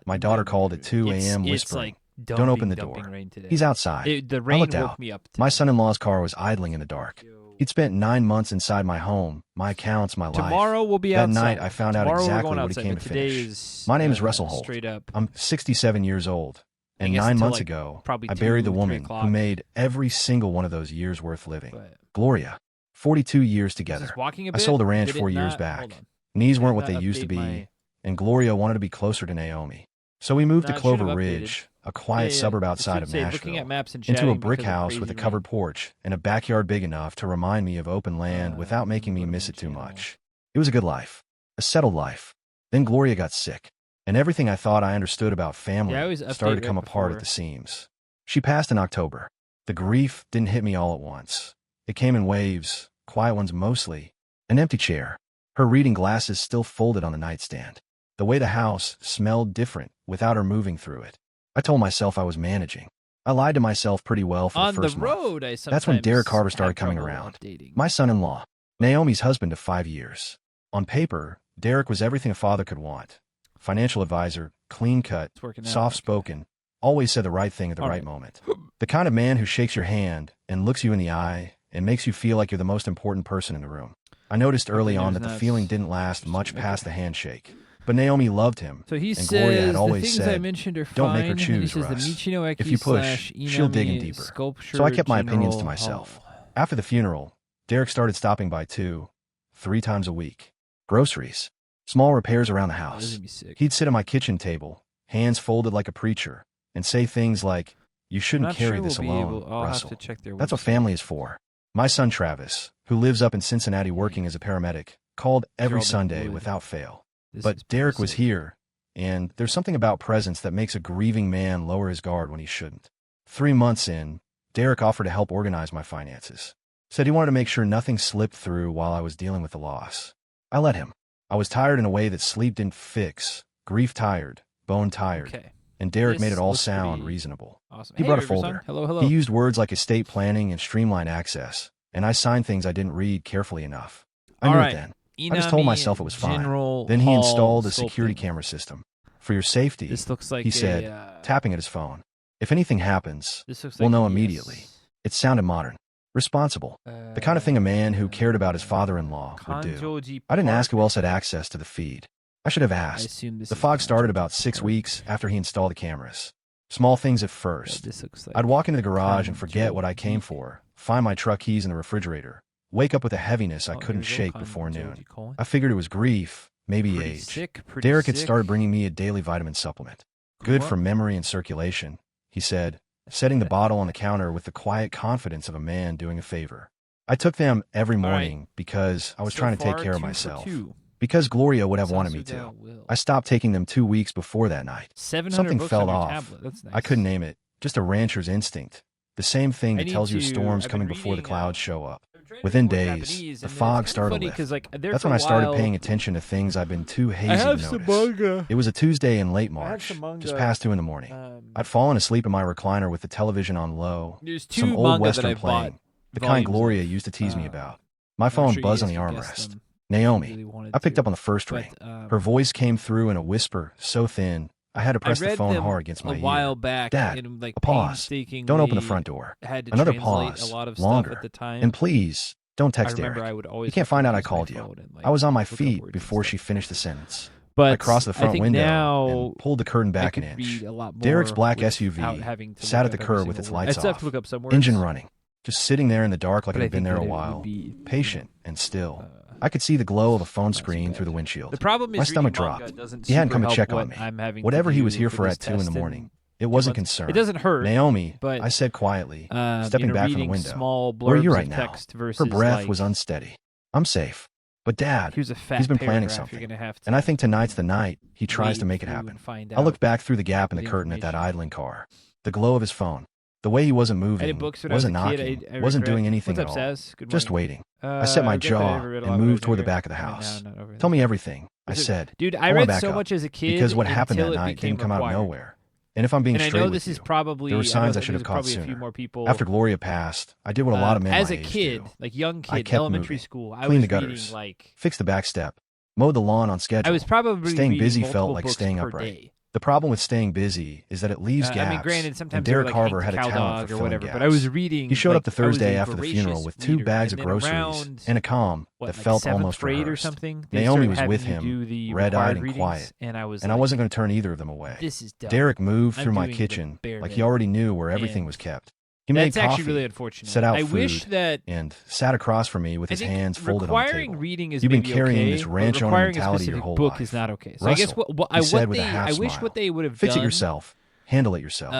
My daughter called at 2 a.m. It's whispering, like "Don't open the dumping door. rain today. He's outside." The I rain looked woke out. me up. My son-in-law's car was idling in the dark. He'd spent 9 months inside my home, my accounts, my life. Tomorrow we'll be That outside. night, I found out Tomorrow we're exactly going what he outside, came but to today finish. is, My name is Russell Holt. Straight up. I'm 67 years old, and guess 9 until, months like, ago, probably I buried the 2, 3 woman who o'clock. made every single one of those years worth living. But Gloria. 42 years together. just walking a I bit. sold the ranch Did it 4 years not- back. hold on. Knees Did weren't it what they not used to update be, my- and Gloria wanted to be closer to Naomi. So we moved No, to it should have Clover updated. Ridge, a quiet suburb It outside should of say, Nashville, looking at maps and into a chatting brick because of house with a crazy covered rain. porch and a backyard big enough to remind me of open land without making me go to miss my it too channel. much. It was a good life, a settled life. Then Gloria got sick, and everything I thought I understood about family Yeah, I always started update to come right apart at before. the seams. She passed in October. The grief didn't hit me all at once. It came in waves, quiet ones mostly. An empty chair, her reading glasses still folded on the nightstand. The way the house smelled different without her moving through it. I told myself I was managing. I lied to myself pretty well for On the first the month. road, I That's when Derek Carter sometimes started have coming trouble around. updating. My son-in-law, Naomi's husband of 5 years. On paper, Derek was everything a father could want. Financial advisor, clean-cut, It's working out. soft-spoken, always said the right thing at the All right right. moment. The kind of man who shakes your hand and looks you in the eye and makes you feel like you're the most important person in the room. I noticed early on that the feeling didn't last much past the handshake. But Naomi loved him, So he and Gloria says had the always things I said, mentioned are "Don't make her fine." And choose, he says Russ. the Michino If you push, she'll dig in deeper." So I kept my opinions to myself. After the funeral, Derek started stopping by 2, 3 times a week. Groceries, small repairs around the house. He'd sit at my kitchen table, hands folded like a preacher, and say things like, "You shouldn't carry this alone, Russell. That's what family is for." My son Travis, who lives up in Cincinnati working as a paramedic, called every Sunday without fail. But Derek was here, and there's something about presence that makes a grieving man lower his guard when he shouldn't. 3 months in, Derek offered to help organize my finances. Said he wanted to make sure nothing slipped through while I was dealing with the loss. I let him. I was tired in a way that sleep didn't fix, grief tired, bone tired, Okay. and Derek This made it all looks sound pretty reasonable. Awesome. He Hey, brought a Riverson. folder. Hello, hello. He used words like estate planning and streamlined access, and I signed things I didn't read carefully enough. I All knew right. it then. I just told myself it was fine. Then he installed a security camera system. "For your safety," This looks like he said, tapping at his phone. "If anything happens, This looks we'll like know a immediately." It sounded modern, responsible, the kind of thing a man who cared about his father-in-law would do. I didn't ask who else had access to the feed. I should have asked. The fog started about 6 weeks after he installed the cameras. Small things at first. This looks like I'd walk into the garage and forget what I came for, find my truck keys in the refrigerator, wake up with a heaviness I couldn't shake before noon. I figured it was grief, maybe age. Derek had started bringing me a daily vitamin supplement. "Good for memory and circulation," he said, setting the bottle on the counter with the quiet confidence of a man doing a favor. I took them every morning because I was trying to take care of myself. Because Gloria would have wanted me to. I stopped taking them 2 weeks before that night. Something fell off. I couldn't name it. Just a rancher's instinct. The same thing that tells you a storm's coming before the clouds show up. Within days, the fog started to lift. That's when I started paying attention to things I've been too hazy to notice. It was a Tuesday in late March, just past 2 in the morning. I'd fallen asleep in my recliner with the television on low, some old Western playing, the kind Gloria used to tease me about. My phone buzzed on the armrest. Naomi. I picked up on the first ring. Her voice came through in a whisper so thin, I had to press the phone hard against my ear. "Dad, a pause. Don't open the front door." Another pause, longer. "And please, don't text Derek. He can't find out I called you." I was on my feet before she finished the sentence. I crossed the front window and pulled the curtain back an inch. Derek's black SUV sat at the curb with its lights off, engine running, just sitting there in the dark like it had been there a while, patient and still. I could see the glow of a phone screen through the windshield. My stomach dropped. He hadn't come to check on me. Whatever he was here for at 2 in the morning, it wasn't concern. It doesn't hurt. "Naomi," but, I said quietly, stepping back from the window. "Where are you right now?" Her breath was unsteady. "I'm safe. But Dad, he's been planning something. And I think tonight's the night he tries to make it happen." I looked back through the gap in the curtain at that idling car. The glow of his phone. The way he wasn't moving, wasn't knocking, wasn't doing anything at all. Just waiting. I set my jaw and moved toward the back of the house. "Tell me everything," I said. Dude, I read so much as a kid because what happened that night didn't come out of nowhere. And if I'm being straight with you, there were signs I should have caught sooner. After Gloria passed, I did what a lot of men as my a age kid, do. like young I kid, kept elementary moving. school, I Cleaned was the reading gutters, fixed the back step, mowed the lawn on schedule. I was probably Staying reading busy felt multiple like books staying per upright. day. The problem with staying busy is that it leaves gaps, I mean, granted, sometimes and Derek they were, like, Carver Hank had a the talent Cowdog for or filling whatever. gaps. But I was reading. He showed up the I was Thursday a after the funeral voracious with 2 reader, bags and of then groceries around, and a calm that like felt 7th almost grade or rehearsed. something, they Naomi started was having with me do him, the red-eyed required and readings, quiet, and I was and like, I wasn't going to turn either of them away. this is dumb. Derek moved I'm through my doing the kitchen bare like he minimum. already knew where everything And was kept. He made That's actually coffee, really unfortunate. set out I food, wish that and sat across from me with I his think hands folded on the requiring table. reading is You've been maybe carrying okay, this but ranch owner requiring a mentality your specific whole book life. is not okay. So I guess Russell, he said with a half I wish smile, what they would have fix done it yourself, handle it yourself.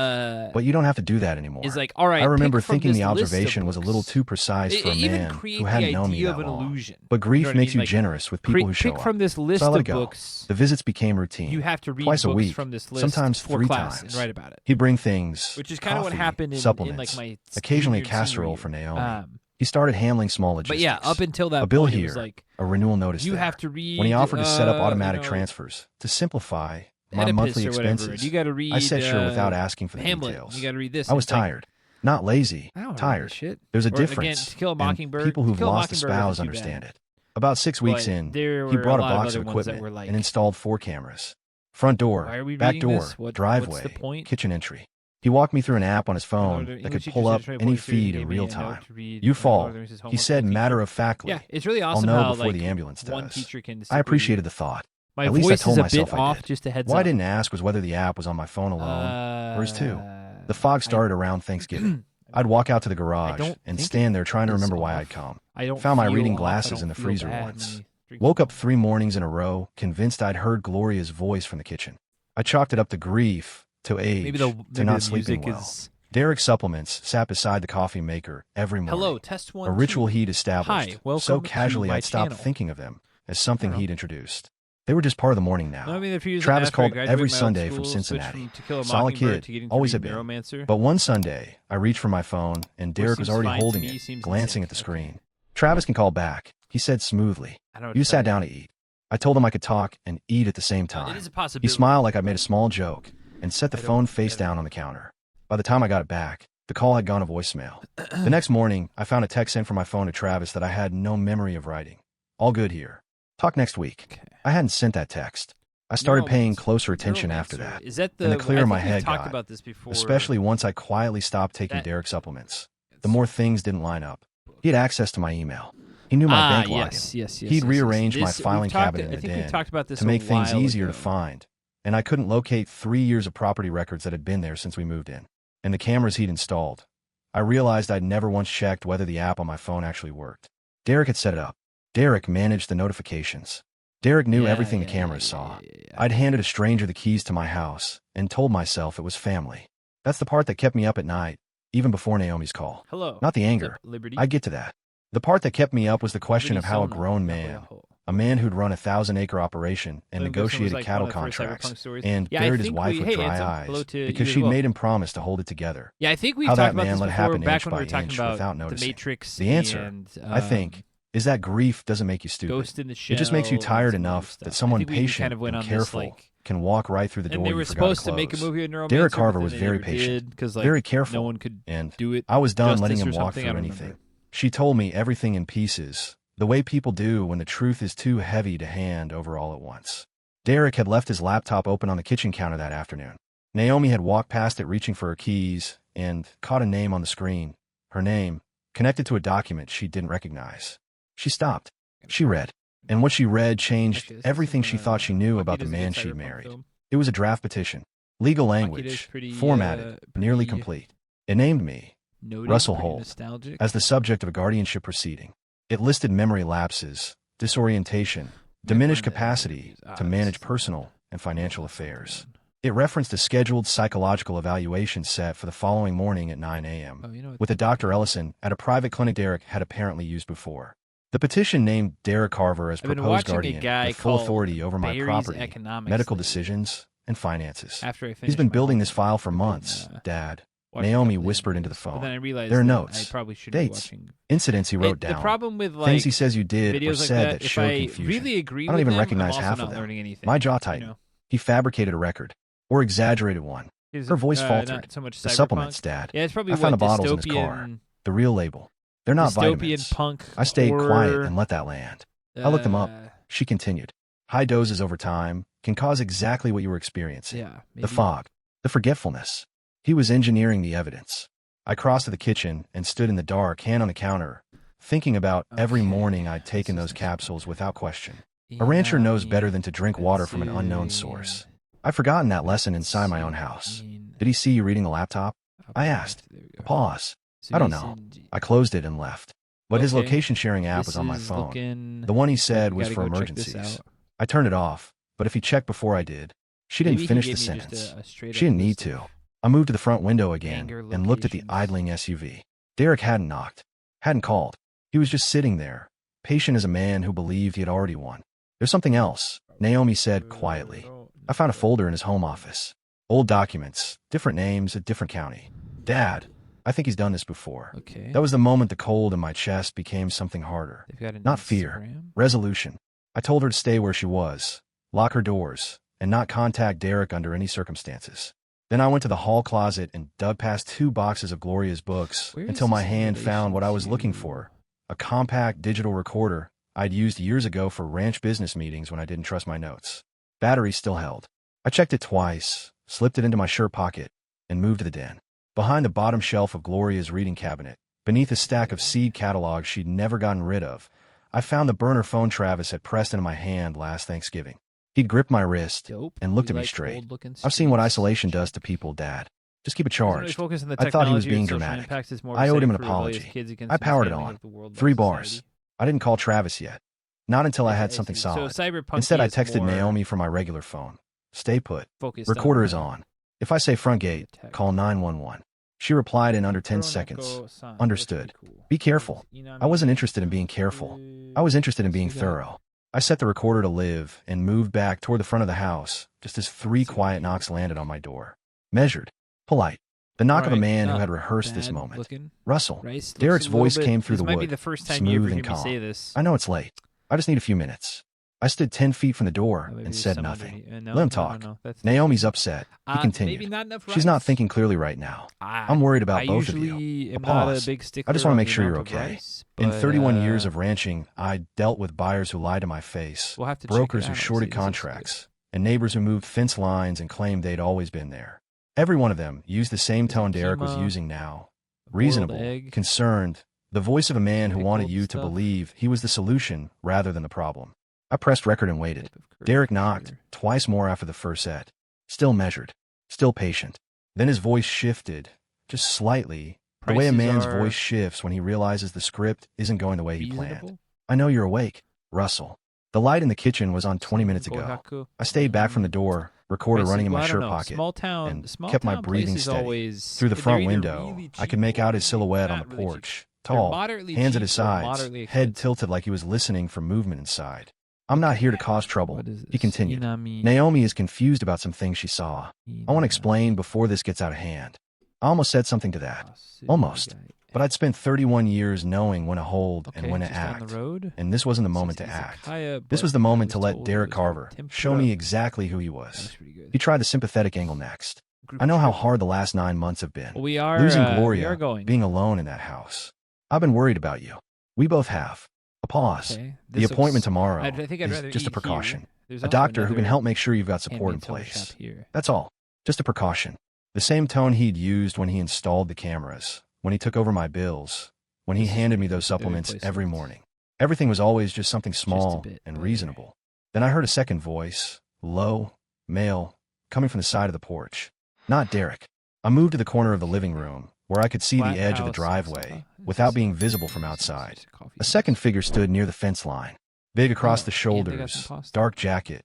But you don't have to do that anymore. is like, all right, I remember pick from thinking this the list of observation was a little books. too precise for a Even man create who the hadn't known me idea that of an long. illusion. But grief You know what I makes mean? you Like, generous with people who show pick up. from this list So I let of it go. books. The visits became routine. You have to read Twice a books week, from this list sometimes for 3 class times. and write about it. He'd bring things, Which is kind of what coffee, happened in supplements, like my occasionally a junior and senior casserole year. for Naomi. He started handling small logistics. But yeah, up until that a bill point, here, it was like, a renewal notice you there. have to read. When he offered to set up automatic you know, transfers to simplify my Oedipus monthly or whatever. expenses, You got to read. I said sure without asking for the Hamlet. details. You got to read this. I was It's like, tired, not lazy, I don't read this tired. shit. There's a Or, again, difference, To Kill a and Mockingbird. people who've To Kill a lost a Mockingbird spouse wasn't too understand bad. it. About 6 weeks But in, there he were brought a lot box of other ones that equipment were like, and installed 4 cameras. Front Why door, are we back reading door, this? What's driveway, the point? kitchen entry. He walked me through an app on his phone The that English could teacher pull said up trying to any point you feed to in me real and note time. to read, You Lord fall, of the Rings' he homework said to the teacher. matter-of-factly. Yeah, it's really I'll awesome know how before like the ambulance one does. teacher can I disagree. appreciated the thought. My At least I voice told is a myself bit I off. did. Just a heads What I up. didn't ask was whether the app was on my phone alone or his too. The fog started around Thanksgiving. I'd walk out to the garage don't and think stand there trying to it's remember why off. I'd come. I don't Found my feel reading off. I glasses don't in the feel freezer bad once. when you drink Woke up alcohol. 3 mornings in a row, convinced I'd heard Gloria's voice from the kitchen. I chalked it up to grief, to age, Maybe to not the sleeping music well. is. Derek's supplements sat beside the coffee maker every morning. Hello, test 1. A ritual 2. he'd established. Hi, welcome so to casually my I'd stopped channel. thinking of them as something I don't know. he'd introduced. They were just part of the morning now. No, I mean, if you use Travis it after I called graduated every my old Sunday school, from switched Cincinnati. from To Kill a Solid Mockingbird kid, to getting to always read had been. Neuromancer. But one Sunday, I reached for my phone, and Derek was seems already fine to holding me, it, seems glancing insane. at the Okay. screen. Travis can call back, he said smoothly. I know. You sat down to eat. I told him I could talk and eat at the same time. It is a He possibility. smiled like I made a small joke and set the I don't- phone face I don't- down on the counter. By the time I got it back, the call had gone to voicemail. The next morning, I found a text sent from my phone to Travis that I had no memory of writing. All good here. Talk next week. Okay. I hadn't sent that text. I started paying closer attention after that. Is that and the clearer I think my we've head talked got, about this before. especially once I quietly stopped taking That- Derek supplements. The more things didn't line up. He had access to my email. He knew my bank login. Yes. He'd rearranged my This- filing we've talked- cabinet in I the think we've den talked about this to make a things while easier to ago. find, and I couldn't locate 3 years of property records that had been there since we moved in, and the cameras he'd installed. I realized I'd never once checked whether the app on my phone actually worked. Derek had set it up. Derek managed the notifications. Derek knew everything the cameras saw. I'd handed a stranger the keys to my house and told myself it was family. That's the part that kept me up at night, even before Naomi's call. Hello. Not the anger. Liberty. I'd get to that. The part that kept me up was the question of how a grown man, a man who'd run a 1,000-acre operation and negotiated cattle contracts, and buried his wife with dry eyes because she'd made him promise to hold it together. Yeah, I think we've How talked that about man this let it before, happen back inch when by we were talking inch about without The noticing. Matrix. The answer, and, I think, is that grief doesn't make you stupid. Ghost in the Shell. It just makes you and tired some other enough stuff. that I someone think we patient kind of went and on careful this, like, can walk right through the door and they you were forgot to supposed to make a close. movie of Neuromancer. Derek but Carver then was they very never patient, did, 'cause, like, very careful, No one could and do it. I was done justice letting or him walk something, I through don't anything. remember. She told me everything in pieces, the way people do when the truth is too heavy to hand over all at once. Derek had left his laptop open on the kitchen counter that afternoon. Naomi had walked past it reaching for her keys and caught a name on the screen. Her name, connected to a document she didn't recognize. She stopped. She read. And what she read changed Actually, this is everything some, she thought she knew Bucky about the does a good man she cyberpunk married. film. It was a draft petition. Legal does language, pretty, formatted, nearly complete. It named me, Noted, Russell pretty Holt, nostalgic. as the subject of a guardianship proceeding. It listed memory lapses, disorientation, diminished capacity to manage personal and financial affairs. It referenced a scheduled psychological evaluation set for the following morning at 9 a.m. Oh, you know what? with a Dr. Ellison at a private clinic Derek had apparently used before. The petition named Derek Carver as I've been proposed watching a guardian guy with full called authority over my Barry's property, Economics medical lately. decisions, and finances. After I He's finished been my building homework, this file for I've been, months, Dad. watching a Naomi couple whispered into the videos, But phone. then I realized There are that notes, I probably should dates, be watching incidents he wrote The down, problem with like things he says you did or videos like said that, that if showed I confusion. really agree I don't with even them, recognize I'm also half not of them. learning anything. My jaw you tightened. know? He fabricated a record, or exaggerated one. Is Her it, voice faltered. Not so much The cyberpunk. supplements, Dad. Yeah, it's probably I found what the bottles in his dystopian, car. The real label. They're not dystopian vitamins. punk. I stayed horror, quiet and let that land. I looked them up. uh, She continued. High doses over time, can cause exactly what you were experiencing. Yeah. The fog. The forgetfulness. He was engineering the evidence. I crossed to the kitchen and stood in the dark, hand on the counter, thinking about every morning I'd taken those capsules without question. A rancher knows better than to drink water from an unknown source. I'd forgotten that lesson inside my own house. Did he see you reading the laptop? I asked. A pause. I don't know. I closed it and left. But his location sharing app was on my phone. The one he said was for emergencies. I turned it off, but if he checked before I did, she didn't finish the sentence. She didn't need to. I moved to the front window again and looked at the idling SUV. Derek hadn't knocked, hadn't called. He was just sitting there, patient as a man who believed he had already won. There's something else, Naomi said quietly. I found a folder in his home office. Old documents, different names, a different county. Dad, I think he's done this before. That was the moment the cold in my chest became something harder. Not fear, resolution. I told her to stay where she was, lock her doors, and not contact Derek under any circumstances. Then I went to the hall closet and dug past 2 boxes of Gloria's books until my hand found what I was looking for, a compact digital recorder I'd used years ago for ranch business meetings when I didn't trust my notes. Battery still held. I checked it twice, slipped it into my shirt pocket, and moved to the den. Behind the bottom shelf of Gloria's reading cabinet, beneath a stack of seed catalogs she'd never gotten rid of, I found the burner phone Travis had pressed into my hand last Thanksgiving. He'd gripped my wrist and looked at me straight. I've seen what isolation does to people, Dad. Just keep it charged. I thought he was being dramatic. I owed him an apology. I powered it on. 3 bars. I didn't call Travis yet. Not until I had something solid. Instead, I texted Naomi from my regular phone. Stay put. Recorder is on. If I say front gate, call 911. She replied in under 10 seconds. Understood. Be careful. I wasn't interested in being careful. I was interested in being thorough. I set the recorder to live and moved back toward the front of the house just as 3 quiet knocks landed on my door. Measured. Polite. The knock of a man who had rehearsed this moment. Russell. Derek's voice came through the wood, smooth and calm. I know it's late. I just need a few minutes. I stood 10 feet from the door and said nothing. Let him talk. Naomi's upset. He continued. She's not thinking clearly right now. I'm worried about both of you. A pause. I just want to make sure you're okay. In 31 years of ranching, I dealt with buyers who lied to my face, brokers who shorted contracts, and neighbors who moved fence lines and claimed they'd always been there. Every one of them used the same tone Derek was using now. Reasonable, concerned, the voice of a man who wanted you to believe he was the solution rather than the problem. I pressed record and waited. Derek knocked, twice more after the first set. Still measured, still patient. Then his voice shifted, just slightly, the way a man's voice shifts when he realizes the script isn't going the way he planned. I know you're awake, Russell. The light in the kitchen was on 20 minutes ago. I stayed back from the door, recorder running in my shirt pocket, and kept my breathing steady. Through the front window, I could make out his silhouette on the porch, tall, hands at his sides, head tilted like he was listening for movement inside. I'm not here to cause trouble, he continued. Naomi is confused about some things she saw. I want to explain before this gets out of hand. I almost said something to that. Almost. But I'd spent 31 years knowing when to hold and when to act. And this wasn't the moment to act. This was the moment to let Derek Carver show me exactly who he was. He tried the sympathetic angle next. I know how hard the last 9 months have been. Losing Gloria, being alone in that house. I've been worried about you. We both have. A pause. The appointment tomorrow is just a precaution. A doctor who can help make sure you've got support in place. That's all. Just a precaution. The same tone he'd used when he installed the cameras, when he took over my bills, when he handed me those supplements every morning. Everything was always just something small and reasonable. Then I heard a second voice, low, male, coming from the side of the porch. Not Derek. I moved to the corner of the living room, where I could see the edge of the driveway, without being visible from outside. A second figure stood near the fence line, big across the shoulders, dark jacket,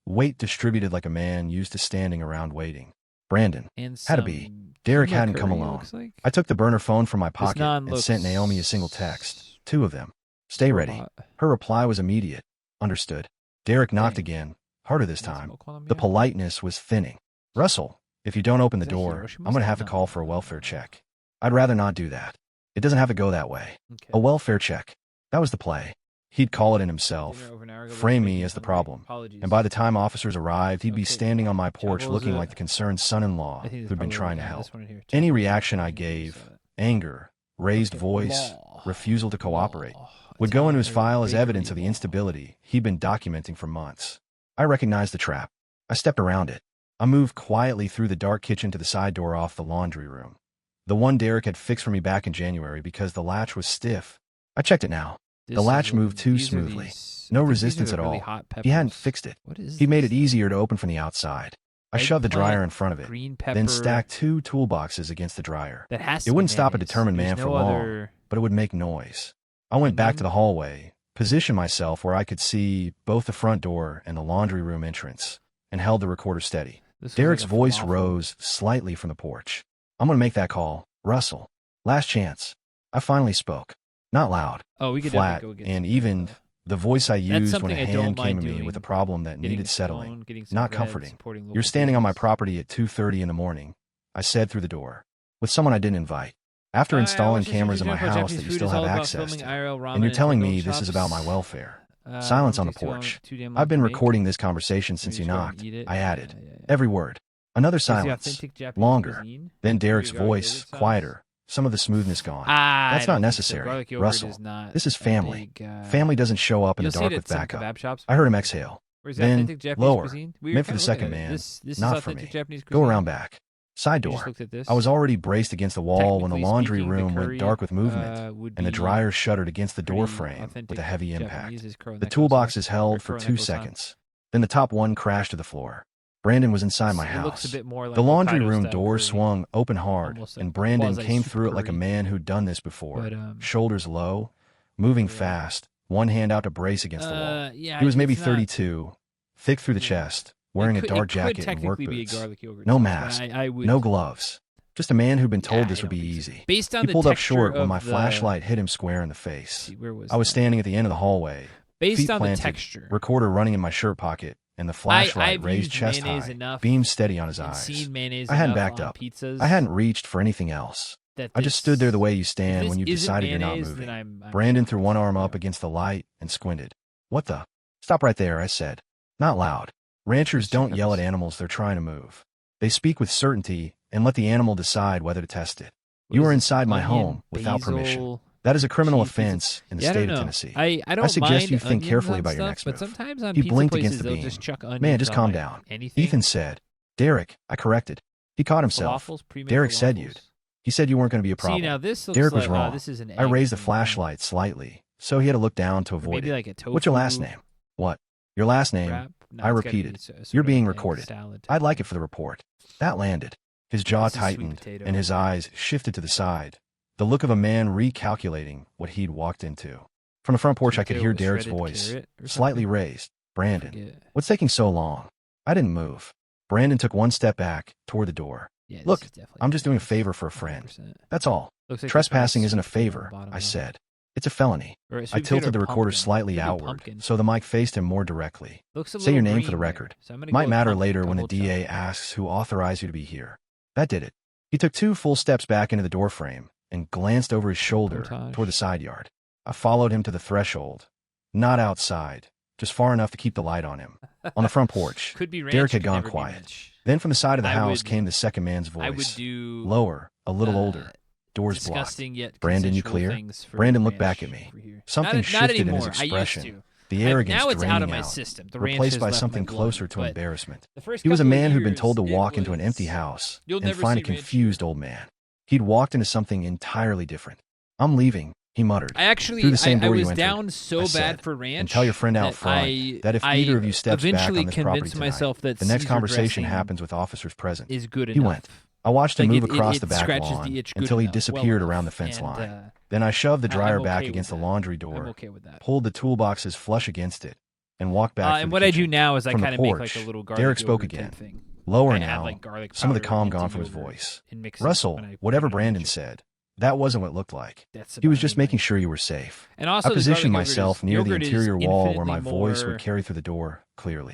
weight distributed like a man used to standing around waiting. Brandon. Had to be. Derek hadn't come alone. I took the burner phone from my pocket and sent Naomi a single text. 2 of them. Stay ready. Her reply was immediate. Understood. Derek knocked again, harder this time. The politeness was thinning. Russell, if you don't open the door, I'm going to have to call for a welfare check. I'd rather not do that. It doesn't have to go that way. A welfare check. That was the play. He'd call it in himself, frame me as the problem, and by the time officers arrived, he'd be standing on my porch looking like the concerned son-in-law who'd been trying to help. Any reaction I gave, anger, raised voice, refusal to cooperate, would go into his file as evidence of the instability he'd been documenting for months. I recognized the trap. I stepped around it. I moved quietly through the dark kitchen to the side door off the laundry room. The one Derek had fixed for me back in January because the latch was stiff. I checked it now. The latch moved too smoothly. No resistance at all. He hadn't fixed it. He made it easier to open from the outside. I shoved the dryer in front of it, then stacked 2 toolboxes against the dryer. It wouldn't stop a determined man for long, but it would make noise. I went back to the hallway, positioned myself where I could see both the front door and the laundry room entrance, and held the recorder steady. Derek's voice rose slightly from the porch. I'm going to make that call. Russell. Last chance. I finally spoke. Not loud, flat, and even the voice I used when a hand came to me with a problem that needed settling. Not comforting. You're standing on my property at 2:30 in the morning, I said through the door, with someone I didn't invite. After installing cameras in my house that you still have access to, and you're telling me this is about my welfare. Silence on the porch. I've been recording this conversation since you knocked, I added. Every word. Another silence. Longer. Then Derek's voice, quieter. Some of the smoothness gone. That's not necessary, Russell. This is family. Family doesn't show up in the dark with backup. I heard him exhale. Then, lower. Meant for the second man. Not for me. Go around back. Side door. I was already braced against the wall when the laundry room went dark with movement, and the dryer shuddered against the door frame with a heavy impact. The toolboxes held for 2 seconds. Then the top one crashed to the floor. Brandon was inside my house. The laundry room door swung open hard, and Brandon came through it like a man who'd done this before, shoulders low, moving fast, one hand out to brace against the wall. He was maybe 32, thick through the chest, wearing a dark jacket and work boots. No mask, no gloves. Just a man who'd been told this would be easy. He pulled up short when my flashlight hit him square in the face. I was standing at the end of the hallway, feet planted, recorder running in my shirt pocket, and the flashlight raised chest high, beamed steady on his eyes. I hadn't backed up. I hadn't reached for anything else. I just stood there the way you stand when you've decided you're not moving. Brandon threw one arm up against the light and squinted. What the? Stop right there, I said. Not loud. Ranchers don't yell at animals they're trying to move. They speak with certainty and let the animal decide whether to test it. You are inside my home without permission. That is a criminal offense in the state of Tennessee. I suggest you think carefully about your next move. He blinked against the beam. Man, just calm down. Ethan said. Derek, I corrected. He caught himself. Derek said you'd. He said you weren't going to be a problem. Derek was wrong. I raised the flashlight slightly, so he had to look down to avoid it. What's your last name? What? Your last name? I repeated. You're being recorded. I'd like it for the report. That landed. His jaw tightened, and his eyes shifted to the side. The look of a man recalculating what he'd walked into. From the front porch, I could hear Derek's voice, slightly raised. Brandon, what's taking so long? I didn't move. Brandon took one step back, toward the door. Look, I'm just doing a favor for a friend. That's all. Trespassing isn't a favor, I said. It's a felony. I tilted the recorder slightly outward, so the mic faced him more directly. Say your name for the record. Might matter later when the DA asks who authorized you to be here. That did it. He took 2 full steps back into the doorframe and glanced over his shoulder toward the side yard. I followed him to the threshold. Not outside, just far enough to keep the light on him. On the front porch, Derek had gone quiet. Then from the side of the house came the second man's voice. Lower, a little older. Doors blocked. Brandon, you clear? Brandon looked back at me. Something shifted in his expression. The arrogance draining out, replaced by something closer to embarrassment. He was a man who'd been told to walk into an empty house and find a confused old man. He'd walked into something entirely different. I'm leaving, he muttered. Through the same door you entered, down so I said, bad for ranch. And tell your friend out front that if either of you steps back on this property tonight, the next conversation happens with officers present. He went. I watched him move across the back lawn until he disappeared around the fence line. Then I shoved the dryer back against the laundry door, pulled the toolboxes flush against it, and walked back and what I do now is I kind of make like a little garlic Derek spoke yogurt again. type thing. Lower now, some of the calm gone from his voice. Russell, whatever Brandon said, that wasn't what it looked like. He was just making sure you were safe. And also, I positioned myself near the interior wall where my voice would carry through the door clearly.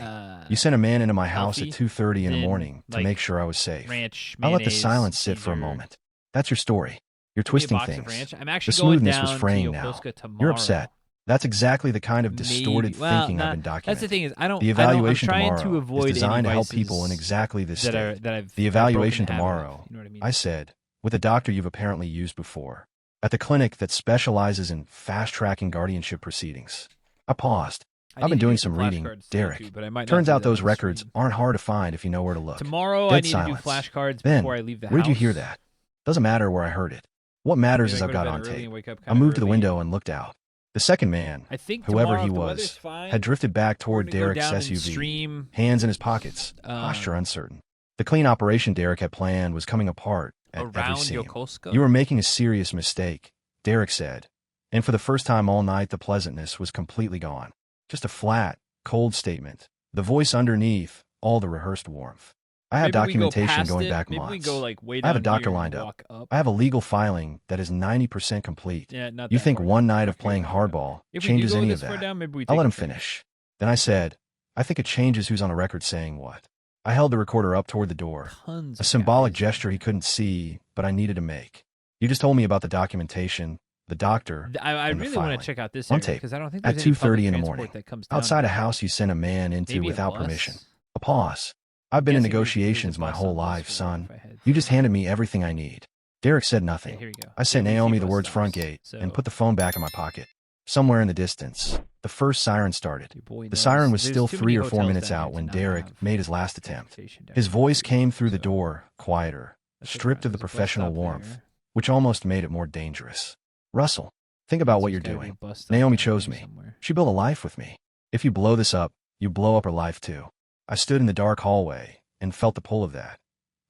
You sent a man into my house at 2:30 in the morning to make sure I was safe. I let the silence sit for a moment. That's your story. You're twisting things. The smoothness was fraying now. You're upset. That's exactly the kind of distorted thinking I've been documenting. That's the thing is, the evaluation I'm trying tomorrow to avoid is designed to help any people in exactly this state. The I've evaluation broken habit of, tomorrow, you know what I mean? I said, with a doctor you've apparently used before, at the clinic that specializes in fast-tracking guardianship proceedings. I paused. I've been doing some reading, Derek. Turns out those records aren't hard to find if you know where to look. Tomorrow Dead I need silence. to do flashcards Ben, before I leave the house. where did you hear that? Doesn't matter where I heard it. What matters is I've got on tape. I moved to the window and looked out. The second man, I think whoever he tomorrow, if the was, weather's fine, had drifted back toward we're gonna go Derek's down and SUV, stream, hands in his pockets, posture uncertain. The clean operation Derek had planned was coming apart at every around seam. Yokosuka. You were making a serious mistake, Derek said. And for the first time all night, the pleasantness was completely gone. Just a flat, cold statement. The voice underneath, all the rehearsed warmth. I have documentation going back months. We go, like, way I have a down doctor here lined and up. walk I have a legal filing that is 90% complete. Yeah, not You that think far one down. night of Okay, playing okay. hardball If we changes do go any this of far that? down, maybe we I'll take let a him train. finish. Then I said, I think it changes who's on a record saying what. I held the recorder up toward the door. Tons A of symbolic guys. gesture he couldn't see, but I needed to make. You just told me about the documentation, the doctor, I and the really want filing. to check out this On area tape, because I don't think at there's any public 2:30 in the transport morning, that comes down outside a here. house you sent a man into Maybe a without bus? permission. A pause. I've been in Guessing there's a negotiations my bus whole on this life, road son. if I had You just to. handed me everything I need. Derek said Okay, nothing. here we go. I sent Yeah, we see Naomi the bus words front stops, gate so and put the phone back in my pocket. Somewhere in the distance, the first siren started. your boy The knows. siren was There's still too 3 many or 4 hotels minutes down here out when to not Derek have made his last attempt. transportation down His here. voice came through the So, door, quieter, let's check stripped it out. of the There's a bus professional stop warmth, there. which almost made it more dangerous. Russell, think about what There's you're gotta be a doing. bus stop Naomi down chose here me. somewhere. She built a life with me. If you blow this up, you blow up her life too. I stood in the dark hallway and felt the pull of that.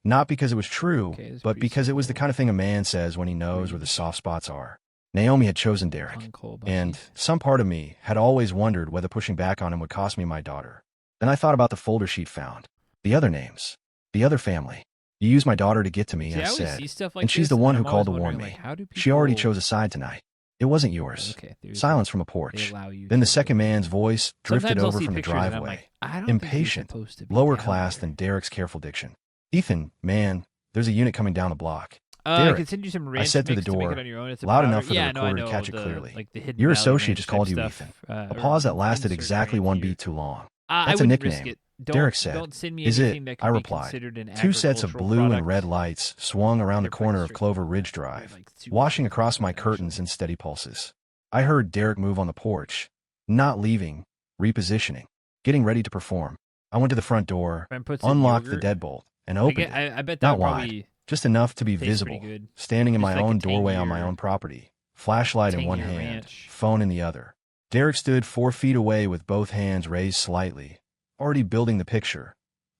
Not because it was true, Okay, this but because it was the preschool. kind of thing a man says when he knows where the soft spots are. Naomi had chosen Derek, Uncle and Bucky. some part of me had always wondered whether pushing back on him would cost me my daughter. Then I thought about the folder she'd found. The other names. The other family. You used my daughter to get to me, See, I I always said. see stuff like And she's this, the one and who I'm called to always warn wondering, me. like, how do She already people- chose a side tonight. It wasn't yours. Okay, there's Silence that. from a They porch. allow you Then the to- second man's voice drifted Sometimes I'll over see from the pictures and I'm driveway. like, I don't think you're Impatient, supposed to be lower down class here. than Derek's careful diction. Ethan, man, there's a unit coming down the block. I Derek, can send you some I ranch said through the mix to make door, it on your own. It's loud about- enough for the yeah, no, I recorder to know, catch it the- clearly. like the Hidden Your Valley associate Ranch just type called you stuff, Ethan. A or pause that lasted insert exactly brand one here. beat too long. I That's a wouldn't risk nickname. it. Don't, Derek said. Don't send me Is anything it? that I could be replied. considered an 2 sets of agricultural blue and product. red lights swung around the They're pretty corner of straightforward. Clover Ridge They're, Drive, like, super washing across my straightforward, curtains actually. in steady pulses. I heard Derek move on the porch, not leaving, repositioning, getting ready to perform. I went to the front door, Friend puts in unlocked the yogurt. deadbolt, and opened it. I bet that Not would wide, probably just enough to be tastes pretty visible, good. standing in Just my like a own doorway on my tangier- own property, flashlight in one tangier hand, ranch. phone in the other. Derek stood 4 feet away with both hands raised slightly, already building the picture.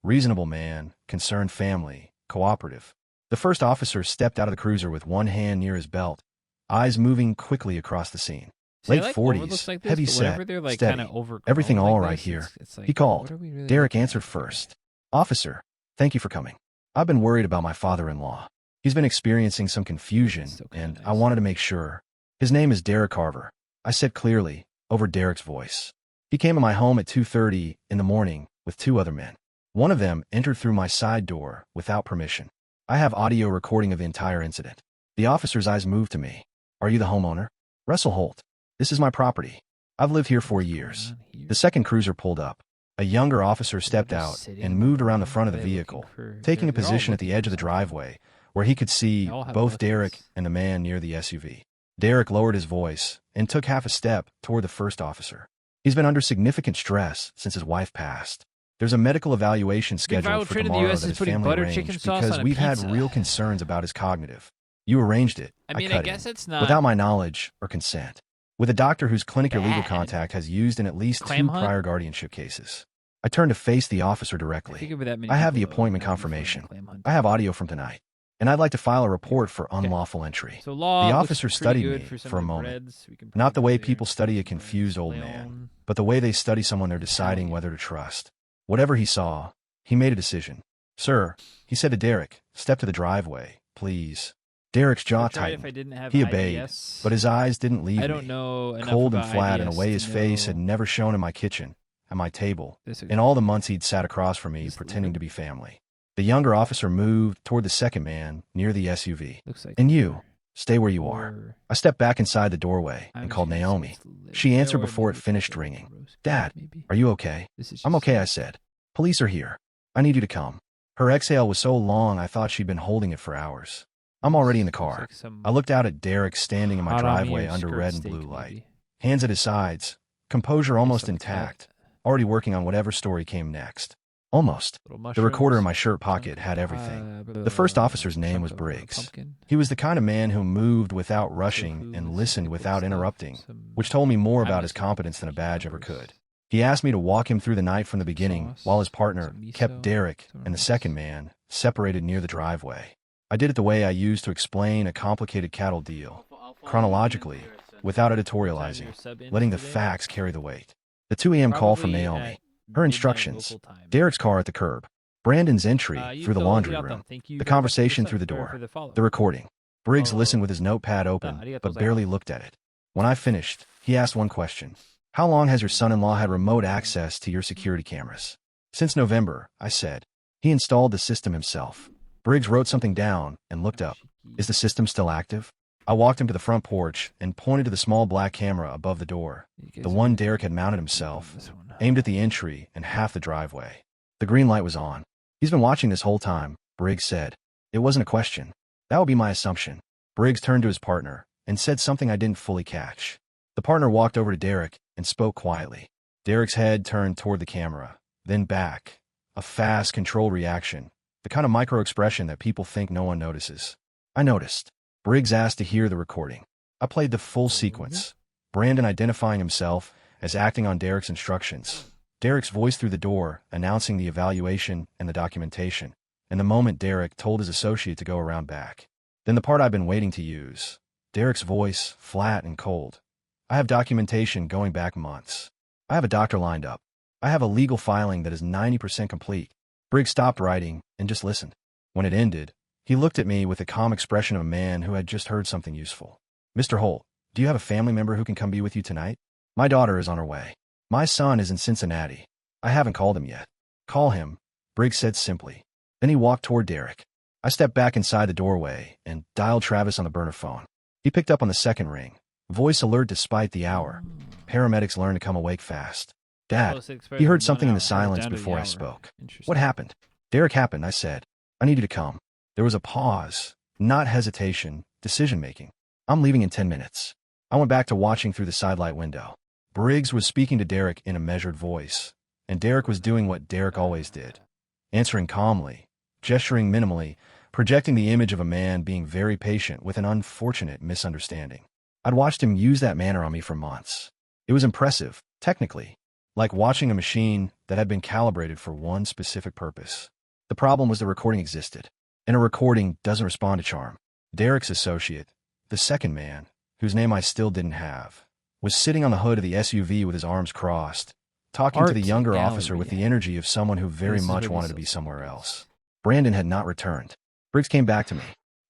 Reasonable man, concerned family, cooperative. The first officer stepped out of the cruiser with one hand near his belt, eyes moving quickly across the scene. See, Late I like 40s, overlooks like this, heavy but whenever set, they're, like, steady. kinda overgrown Everything all like right this, here. it's like, He called. what are we really Derek looking answered at here? first. Officer, thank you for coming. I've been worried about my father-in-law. He's been experiencing some confusion, Still kinda and nice. I wanted to make sure. His name is Derek Carver. I said clearly, over Derek's voice. He came to my home at 2:30 in the morning with 2 other men. One of them entered through my side door without permission. I have audio recording of the entire incident. The officer's eyes moved to me. Are you the homeowner? Russell Holt. This is my property. I've lived here for What's going years. on here? The second cruiser pulled up. A younger officer stepped just out sitting and in moved the around the room? front of Are the they looking vehicle, for- taking a they're all position at the looking edge for of the something. driveway where he could see They all have both buckets. Derek and the man near the SUV. Derek lowered his voice and took half a step toward the first officer. He's been under significant stress since his wife passed. There's a medical evaluation viral scheduled for trend in the tomorrow US that is his putting family butter arranged chicken sauce because on a we've had pizza. real concerns about his cognitive. You arranged it. I mean, cut I guess in, it's not without my knowledge or consent. With a doctor whose clinic your legal bad. contact has used in at least Clam 2 hunt? prior guardianship cases. I turned to face the officer I directly. think of that many I have the people, though, appointment that would be fun, confirmation. clam hunt. I have audio from tonight, and I'd like to file a report for unlawful entry. So law The looks officer pretty studied good me for, some for a of the moment. breads. We can Not the probably way do people there. study a Some confused old Leon. man, but the way they study someone they're deciding Italian. whether to trust. Whatever he saw, he made a decision. Sir, he said to Derek, step to the driveway, please. Derek's jaw I tried if I tightened. didn't have He obeyed, IBS. but his eyes didn't leave I don't me. know enough Cold and about flat in a IBS way to his face had know- never shown in my kitchen, at my table, This is- in all the months he'd sat across from me This pretending liver? to be family. The younger officer moved toward the second man near the SUV. Looks like And liver. you, stay where you are. Or- I stepped back inside the doorway I'm and just called gonna say Naomi. it's liver. She answered Or before it maybe finished it's a ringing. roast beef, Dad, maybe. are you okay? This is I'm just- okay, I said. Police are here. I need you to come. Her exhale was so long I thought she'd been holding it for hours. I'm already in the Looks car. like some I looked out at Derek standing in my hot on me driveway or under skirt red and steak, blue light. maybe. Hands at his sides, composure almost Some cut. intact, already working on whatever story came next. Almost. The recorder in my shirt pocket had everything. The first officer's name was Briggs. He was the kind of man who moved without rushing and listened without interrupting, which told me more about his competence than a badge ever could. He asked me to walk him through the night from the beginning, while his partner kept Derek and the second man separated near the driveway. I did it the way I used to explain a complicated cattle deal, chronologically, without editorializing, letting the facts carry the weight. The 2 a.m. call from Naomi. Her instructions. Derek's car at the curb. Brandon's entry through the laundry room. The conversation through the door. The recording. Briggs listened with his notepad open, but barely looked at it. When I finished, he asked one question. How long has your son-in-law had remote access to your security cameras? Since November, I said. He installed the system himself. Briggs wrote something down and looked up. Is the system still active? I walked him to the front porch and pointed to the small black camera above the door, the one Derek had mounted himself, aimed at the entry and half the driveway. The green light was on. He's been watching this whole time, Briggs said. It wasn't a question. That would be my assumption. Briggs turned to his partner and said something I didn't fully catch. The partner walked over to Derek and spoke quietly. Derek's head turned toward the camera, then back. A fast, controlled reaction, the kind of micro-expression that people think no one notices. I noticed. Briggs asked to hear the recording. I played the full sequence. Brandon identifying himself as acting on Derek's instructions. Derek's voice through the door, announcing the evaluation and the documentation. And the moment Derek told his associate to go around back. Then the part I've been waiting to use. Derek's voice, flat and cold. I have documentation going back months. I have a doctor lined up. I have a legal filing that is 90% complete. Briggs stopped writing and just listened. When it ended, he looked at me with the calm expression of a man who had just heard something useful. Mr. Holt, do you have a family member who can come be with you tonight? My daughter is on her way. My son is in Cincinnati. I haven't called him yet. Call him, Briggs said simply. Then he walked toward Derek. I stepped back inside the doorway and dialed Travis on the burner phone. He picked up on the second ring. Voice alert despite the hour. Paramedics learn to come awake fast. Dad, he heard something in the silence before I spoke. What happened? Derek happened, I said. I need you to come. There was a pause, not hesitation, decision-making. I'm leaving in 10 minutes. I went back to watching through the sidelight window. Briggs was speaking to Derek in a measured voice, and Derek was doing what Derek always did. Answering calmly, gesturing minimally, projecting the image of a man being very patient with an unfortunate misunderstanding. I'd watched him use that manner on me for months. It was impressive, technically, like watching a machine that had been calibrated for one specific purpose. The problem was the recording existed, and a recording doesn't respond to charm. Derek's associate, the second man, whose name I still didn't have, was sitting on the hood of the SUV with his arms crossed, talking to the younger officer with the energy of someone who very much wanted to be somewhere else. Brandon had not returned. Briggs came back to me.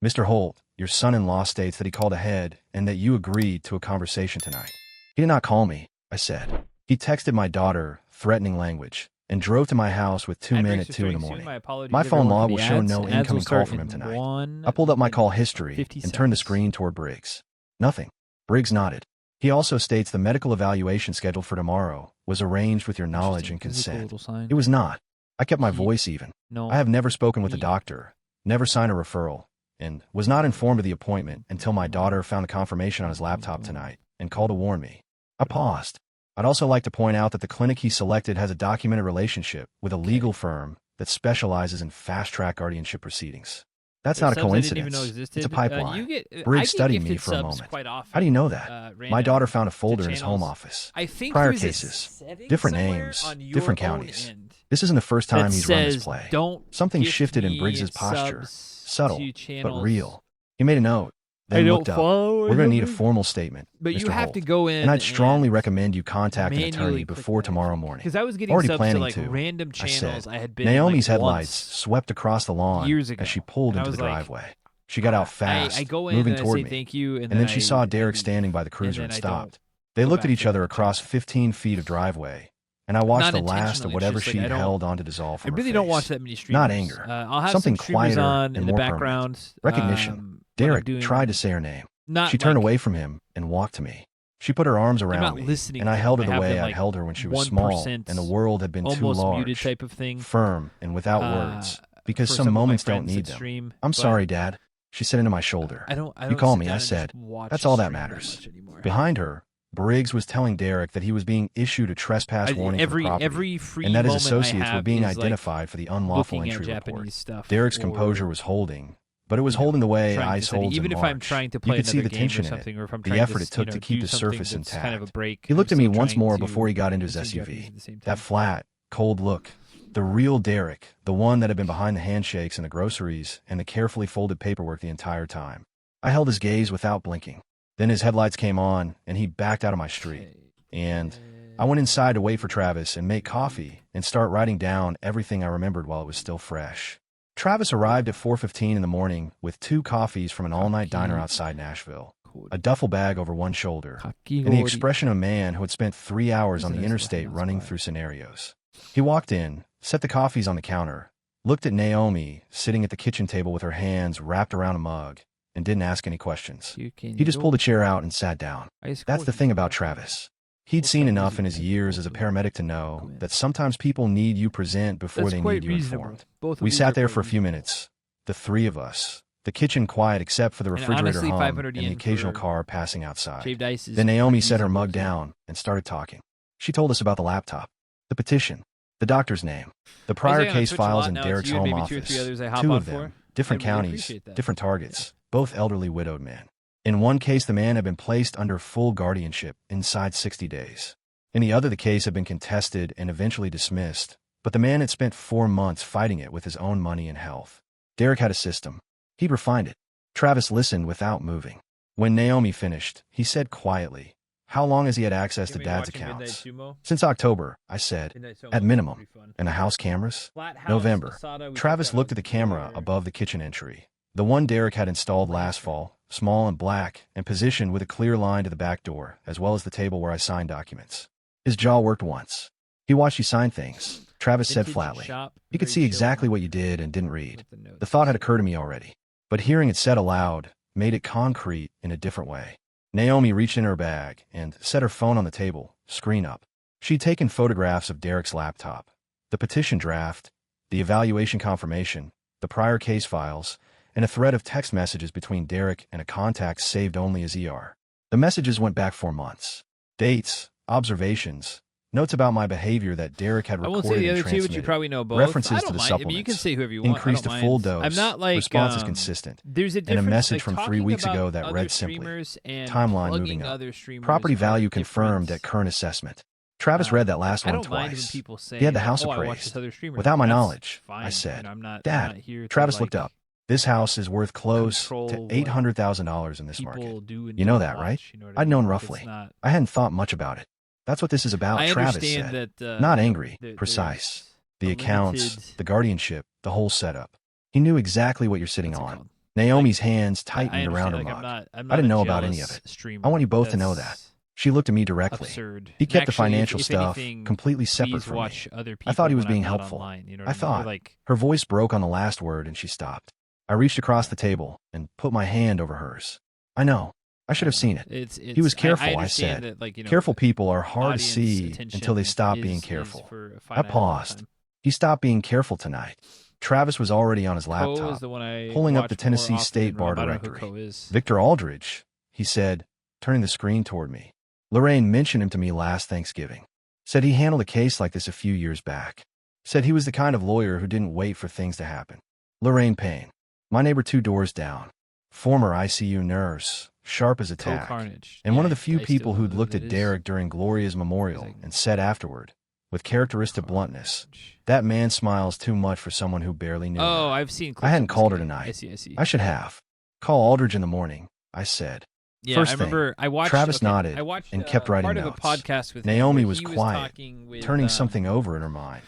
Mr. Holt, your son-in-law states that he called ahead and that you agreed to a conversation tonight. He did not call me, I said. He texted my daughter, threatening language, and drove to my house with 2 men at 2 in the morning. My phone log will show no incoming call from him tonight. I pulled up my call history and turned the screen toward Briggs. Nothing. Briggs nodded. He also states the medical evaluation scheduled for tomorrow was arranged with your knowledge and consent. It was not. I kept my voice even. I have never spoken with a doctor, never signed a referral, and was not informed of the appointment until my daughter found the confirmation on his laptop tonight and called to warn me. I paused. I'd also like to point out that the clinic he selected has a documented relationship with a legal firm that specializes in fast-track guardianship proceedings. That's not a coincidence. It's a pipeline. Briggs studied me for a moment. How do you know that? My daughter found a folder in his home office. Prior cases, different names, different counties. This isn't the first time he's run this play. Something shifted in Briggs's posture. Subtle, but real. He made a note, then looked up. We're going to need a formal statement, but Mr. you have Holt. to go in, and I'd strongly recommend you contact an attorney before tomorrow morning. Because I was getting Already subs planning to like to, random I channels said. I had been Naomi's in, like, headlights once swept across the lawn years ago, as she pulled and I into the was like, driveway. She got out fast, I go in moving and I toward say me, thank you, and then she saw Derek standing by the cruiser and stopped. They looked at each other across 15 feet of driveway, and I watched the last of whatever she'd held on to dissolve from I really her don't face. watch that many streamers. Not anger. I'll have Something some streamers quieter on and in the more background. permanent. Recognition. Derek tried to say her name. She turned away from him and walked to me. She put her arms around me, and I held her the way I'd held her when she was small and the world had been too large, type of thing. firm, and without words, because some moments don't need them. I'm sorry, Dad, she said into my shoulder. You call me, I said. That's all that matters. Behind her, Briggs was telling Derek that he was being issued a trespass warning for property, every free and that his moment I associates were have being is, like, identified for the unlawful looking at entry report. Japanese stuff. Derek's or, composure was holding, but it was you know, holding the way trying to ice study. holds Even in if I'm March. trying to You play could see another the game or tension in it, something, or if I'm the trying effort to, it took you know, to keep do his something surface that's kind of a intact. break. He looked I'm at me still once trying more to before he got into his pursue Japanese SUV. at the same time. That flat, cold look. The real Derek, the one that had been behind the handshakes and the groceries and the carefully folded paperwork the entire time. I held his gaze without blinking. Then his headlights came on, and he backed out of my street. And I went inside to wait for Travis and make coffee and start writing down everything I remembered while it was still fresh. Travis arrived at 4:15 in the morning with 2 coffees from an all-night diner outside Nashville, a duffel bag over one shoulder, and the expression of a man who had spent 3 hours on the interstate running through scenarios. He walked in, set the coffees on the counter, looked at Naomi sitting at the kitchen table with her hands wrapped around a mug, and didn't ask any questions. He just pulled a chair out and sat down. That's the thing about Travis. He'd seen enough in his years as a paramedic to know that sometimes people need you present before they need you informed. We sat there for a few minutes, the 3 of us, the kitchen quiet except for the refrigerator honestly, hum 500 and the yen occasional for car passing outside. shaved ice is Then Naomi pretty set her reasonable, mug too. down and started talking. She told us about the laptop, the petition, the doctor's name, the prior on case Twitch a files lot in now. It's Derek's you and home maybe 2 or 3 office. others I hop 2 on of them, for. different I really counties, appreciate that. different targets, both elderly widowed men. In one case, the man had been placed under full guardianship inside 60 days. In the other, the case had been contested and eventually dismissed, but the man had spent 4 months fighting it with his own money and health. Derek had a system. He'd refined it. Travis listened without moving. When Naomi finished, he said quietly, how long has he had access to Dad's accounts? Since October, I said, at minimum. And the house cameras? November. Travis looked at the camera above the kitchen entry. The one Derek had installed last fall, small and black, and positioned with a clear line to the back door, as well as the table where I signed documents. His jaw worked once. He watched you sign things, Travis said flatly. He could see exactly what you did and didn't read. The thought had occurred to me already, but hearing it said aloud made it concrete in a different way. Naomi reached in her bag and set her phone on the table, screen up. She'd taken photographs of Derek's laptop, the petition draft, the evaluation confirmation, the prior case files, and a thread of text messages between Derek and a contact saved only as ER. The messages went back 4 months. Dates, observations, notes about my behavior that Derek had I recorded won't say the and other two, but you transmitted, probably know both. references I to don't the mind. supplements, I mean, you can say whoever you want. increased I to don't full mind. dose, I'm not like response is consistent, There's a and a difference, message like, from 3 talking weeks about ago that other read simply, streamers and timeline plugging moving up, other streamers property are value different. confirmed at current assessment. Travis read that last I one don't mind when twice. people say, He had the like, house oh, I watched appraised. this other streamer. Without my That's knowledge, fine. I said, You know, I'm not Dad, here to, Travis like, looked up. This house is worth close to control what $800,000 in this people market. do and You know don't that, right? watch, you know what I I'd mean? known Like, roughly. it's not- I hadn't thought much about it. That's what this is about, I Travis understand said. that, Not you know, angry, there's precise. The a accounts, limited- the guardianship, the whole setup. He knew exactly what you're sitting what's it on. called? Naomi's hands I tightened around her understand, mug. like, I'm I didn't a know about any of jealous it. streamer. I want you both to know that. That's She looked at me directly. absurd. He kept the Actually, financial if stuff anything, completely separate please from watch me. other I thought he people was when being I'm not helpful. online, you know I what I mean? thought. Like, Her voice broke on the last word and she stopped. I reached across the table and put my hand over hers. I know. I should have seen it. It's He was careful, I understand said. that, like, you know, Careful people are hard to audience see attention until they stop is- being is careful. for a I finite amount of paused. time. He stopped being careful tonight. Travis was already on his Ko laptop, is the one I pulling up watch the more Tennessee often State than Bar Rob. I don't know who directory. Ko is. Victor Aldridge, he said, turning the screen toward me. Lorraine mentioned him to me last Thanksgiving. Said he handled a case like this a few years back. Said he was the kind of lawyer who didn't wait for things to happen. Lorraine Payne, my neighbor 2 doors down, former ICU nurse, sharp as a Ko tack, Carnage. and one of Yeah, the few I still people know who'd who looked that at is. Derek during Gloria's memorial Like- and said afterward, with characteristic bluntness, that man smiles too much for someone who barely knew Oh, her. I've seen clips I hadn't of this called her guy. tonight. I see, I see. I should have. Call Aldridge in the morning, I said. Yeah, First I remember I watched Travis okay, nodded I watched, and kept writing part notes. of a podcast with him Naomi where was he quiet, talking with, turning something over in her mind.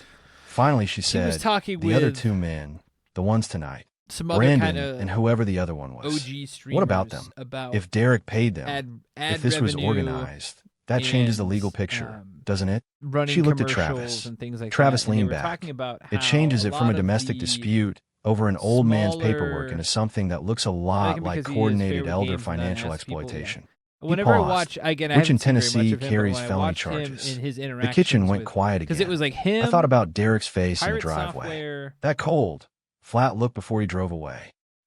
Finally, she he was said, talking the with other 2 men, the ones tonight, some other Brandon kind of and whoever the other one was. OG streamers. What about them? About If Derek paid them, ad if this was revenue organized, that changes the and, legal picture, um, doesn't it? running She looked at commercials Travis. and things like Travis that. And they leaned were back. talking about It how changes it from lot a of domestic the dispute over an old man's smaller- paperwork into something that looks a lot him like because he is coordinated fair with elder games and that financial has people, yeah. exploitation. Whenever I paused, watch, again, I which in haven't seen very Tennessee much of him, carries but when I felony watched him charges. in his The kitchen interactions went with- quiet again. because it was like him. I thought about Derek's face in the Pirate driveway. Software, That cold, flat look before he drove away.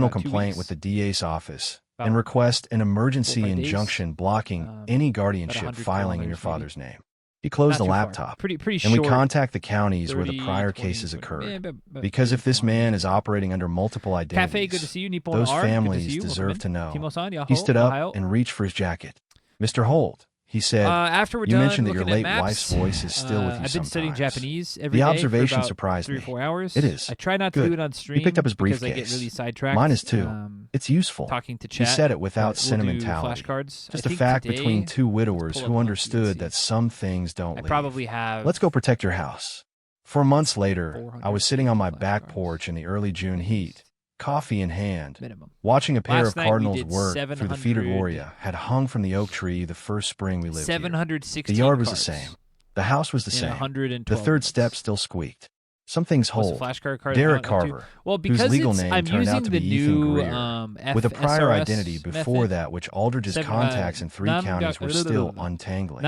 criminal about 2 complaint with weeks. the DA's office. and request an emergency 4 or 5 days. injunction blocking any guardianship 100 filing in your kilometers, father's name. He closed Not the too far. laptop, Pretty and we short. contact the counties where the 30, prior 20, cases 20. occurred. But Because if this man kilometers. is operating under multiple Cafe, good to identities, see you. Nippon those R, good to see families you. deserve to know. Timo-san, He yaho, stood up ohayo. and reached for his jacket. Mr. Holt, he said, After we're you done mentioned that your looking at late maps, wife's voice is still with you I've been studying sometimes. Japanese every The day observation for about surprised 3 or me. 4 hours. It is. I try not to Good. do it on stream. He picked up his because I get briefcase. really sidetracked. Mine is too. It's useful. Talking to He chat. said it without We'll do sentimentality. flashcards. Just I a think fact today, between two widowers pull up who one understood PNC. that some things don't I leave. probably have. Let's go protect your house. 4 months later, 400 I was sitting on my back flashcards. porch in the early June heat, coffee in hand, minimum. watching a pair Last of night we cardinals did work through the 700 feeder gloria had hung from the oak tree the first spring we lived here. 716 The yard was cards the same. The house was the in same. 112 The third minutes. step still squeaked. Some things What's the hold. flashcard card Derek amount up to? Carver, Well, because legal it's, name I'm turned out using to the be Ethan new Greer, with a prior FSRS identity before method. that which Aldridge's contacts in 3 counties were still untangling,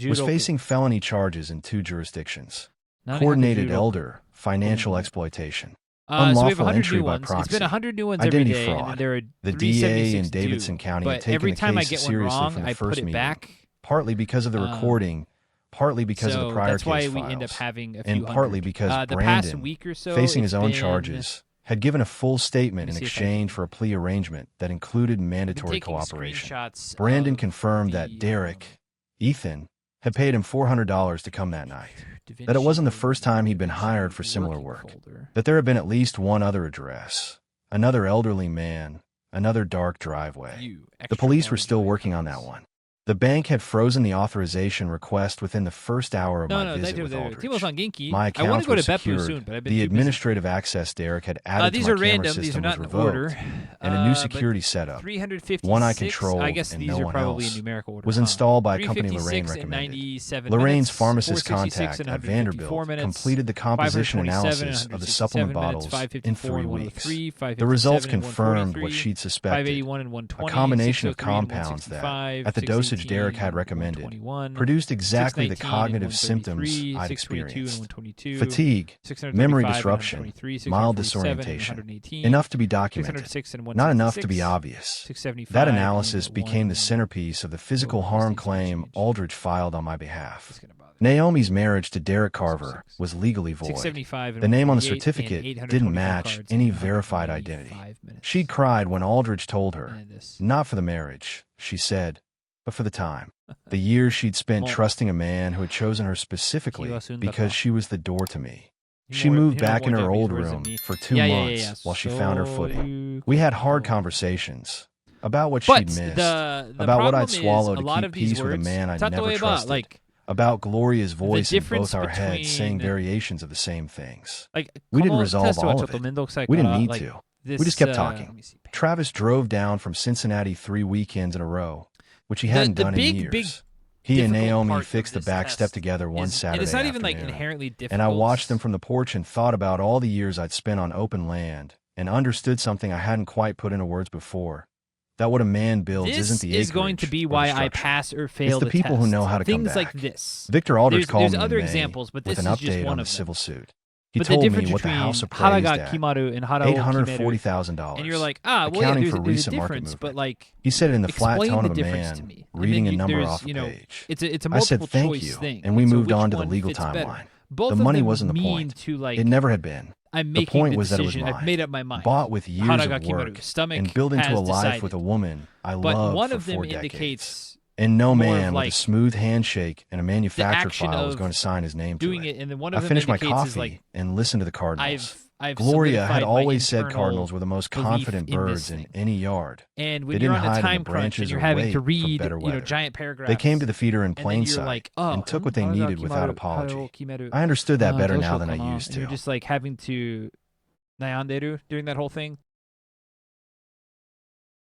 was facing felony charges in 2 jurisdictions. Coordinated elder, financial exploitation, so we have unlawful 100 entry new by ones. It's proxy, been 100 new ones identity every day, and fraud. then there are The 376 DA in due. Davidson County had But taken every the time I case get one seriously wrong, from the I first put it meeting, back. partly because of the recording, partly because of the prior that's why case we end up files, having a few and partly hundred. because the past Brandon, week or so, facing it's his own been- charges, had given a full statement in Let me see if I exchange can- for a plea arrangement that included I've been mandatory taking cooperation. screenshots Brandon of confirmed the, that Derek, Ethan, had paid him $400 to come that night, that it wasn't the first time he'd been hired for similar work, that there had been at least one other address, another elderly man, another dark driveway. The police were still working on that one. The bank had frozen the authorization request within the first hour of my visit with Aldridge. My I want accounts to go were to Beppu secured. soon, but I've been The too administrative access Derek had added these to are my camera random. These are system not was in order. revoked, and a new But security setup, 356. one I controlled I guess and these no are one probably else, in numerical order. was installed by a company 356 Lorraine and recommended. 97 Lorraine's minutes, pharmacist 466 contact and at 154 Vanderbilt minutes, completed the composition 527 analysis and of the 167 supplement minutes, bottles in 554 3 and weeks. 103, The results 557 and confirmed what 143, she'd suspected, 581 and 120, a combination of 603 and compounds that, 165, at the dosage 618 Derek had and recommended, 121, produced exactly the 619 and cognitive 133, symptoms I'd 622 and experienced. 122, Fatigue, 635 memory and disruption, 123, mild 647 and disorientation, 118, enough to be documented, 606 and not enough to be 166, obvious. 675 That analysis and became the 1. centerpiece of the physical What harm was these claim changed? Aldridge filed on my behalf. It's gonna bother me. Naomi's marriage to Derek Carver was legally void. 675 and The name on the 148 certificate and didn't 825 match cards any in verified 195 identity. minutes. She'd cried when Aldridge told her, And this. not for the marriage, she said, but for the time. The years she'd spent Well, trusting a man who had chosen her specifically Kiwasun because Daka. she was the door to me. She More- moved you know back in more her Japanese old words than room me. for 2 Yeah, months while she found her So footing. you We had can hard go. conversations about what But she'd missed, the about what problem I'd swallowed is to a lot keep of these peace with a words, man I'd never Tatoeba, trusted, like about Gloria's voice in difference both our heads saying between- variations of the same things. like We didn't この resolve テストは all ちょ of っと it. 面倒くさい We から didn't need like to. this, We just kept let talking. me see. Travis drove down from Cincinnati 3 weekends in a row, which he hadn't the done big, in years. big He and difficult Naomi part of fixed the this back test step together one is- Saturday and it's not even like afternoon. inherently difficult. And I watched them from the porch and thought about all the years I'd spent on open land and understood something I hadn't quite put into words before. That what a man builds This isn't the acreage is going to be or the why I structure. pass or fail It's the people test. who know how to come Things back. like this. Victor Aldridge called there's me in other May examples, but with this an is just update one on the of them. civil suit. He But the told me difference what the between house appraised Haraga at Kimaru and Harao Kimeru, $840,000. and you're like, well, yeah, accounting there's, for there's a recent market difference, but movement. like, He said it in the flat explain tone the of a difference to man me. And reading then a number there's, off a you know, page. it's a I multiple said thank choice you, thing, and we so moved which on to the one legal fits better? timeline. Both The of money them wasn't the mean point. to like, It never had been. I'm The making point the was that it was decision. I've mine. made up my mind. Bought with years Haraga of Kimaru, work stomach and built into has a life decided. with a woman I But loved one for of them 4 decades. indicates And no more of, man with like, a smooth handshake and a manufactured action file was of going to sign his name doing to it, and then one I of them finished my indicates is coffee like and listened to the Cardinals. I've Gloria had solidified my always said internal Cardinals were the most belief confident in this birds in thing. any yard. And They when you're didn't on hide a in the time crunch branches and you're or having wait to for read, better weather. giant paragraphs, They came to the feeder in and plain then you're sight like, oh, and took what they needed without apology. Kimeru. I understood that better now than I And used to. you're just like having to nayanderu during that whole thing.